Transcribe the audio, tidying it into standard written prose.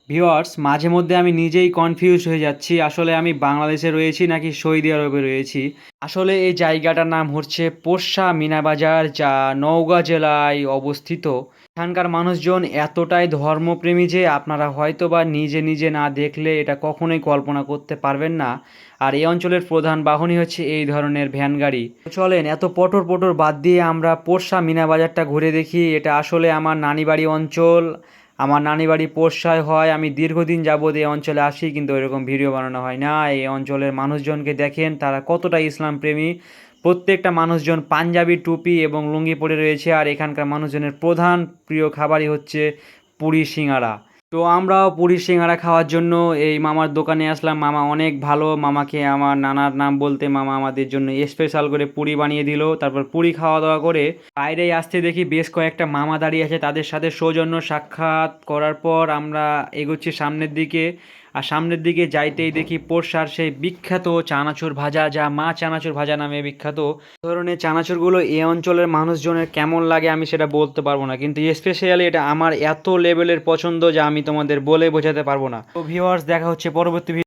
Viewers, মাঝে মধ্যে আমি নিজেই কনফিউজ হয়ে যাচ্ছি আসলে আমি বাংলাদেশে রয়েছি নাকি সৌদি আরবে রয়েছি। আসলে এই জায়গাটার নাম হচ্ছে পোরশা মিনা বাজার, যা নওগাঁ জেলায় অবস্থিত। এখানকার মানুষজন এতটাই ধর্মপ্রেমী যে আপনারা হয়তোবা নিজে নিজে না দেখলে এটা কখনোই কল্পনা করতে পারবেন না। আর এই অঞ্চলের প্রধান বাহনই হচ্ছে এই ধরনের ভ্যান গাড়ি। চলেন এত পটর পটর বাদ দিয়ে আমরা পোরশা মিনা বাজারটা ঘুরে দেখি। এটা আসলে আমার নানি বাড়ি অঞ্চল। আমার নানি বাড়ি পোরশায় হয়। আমি দীর্ঘদিন যাবৎ এই অঞ্চলে আসি, কিন্তু এরকম ভিডিও বানানো হয় না। এই অঞ্চলের মানুষজনকে দেখেন তারা কতটা ইসলাম প্রেমী। প্রত্যেকটা মানুষজন পাঞ্জাবি টুপি এবং লুঙ্গি পরে রয়েছে। আর এখানকার মানুষজনের প্রধান প্রিয় খাবারই হচ্ছে পুরি সিঙ্গারা। তো আমরাও পুরি সিঙ্গারা খাওয়ার জন্য এই মামার দোকানে আসলাম। মামা অনেক ভালো। মামাকে আমার নানার নাম বলতে মামা আমাদের জন্য স্পেশাল করে পুরি বানিয়ে দিল। তারপর পুরি খাওয়া দাওয়া করে বাইরেই আসতে দেখি বেশ কয়েকটা মামা দাঁড়িয়ে আছে। তাদের সাথে সৌজন্য সাক্ষাৎ করার পর আমরা এগোচ্ছি সামনের দিকে। আর সামনের দিকে যাইতেই দেখি পোরশার সেই বিখ্যাত চানাচুর ভাজা, যা মা চানাচুর ভাজা নামে বিখ্যাত। ধরনের চানাচুরগুলো এই অঞ্চলের মানুষজনের কেমন লাগে আমি সেটা বলতে পারবো না, কিন্তু স্পেশালি এটা আমার এত লেভেলের পছন্দ যা আমি তোমাদের বলে বোঝাতে পারবো না। তো ভিউয়ার্স, দেখা হচ্ছে পরবর্তী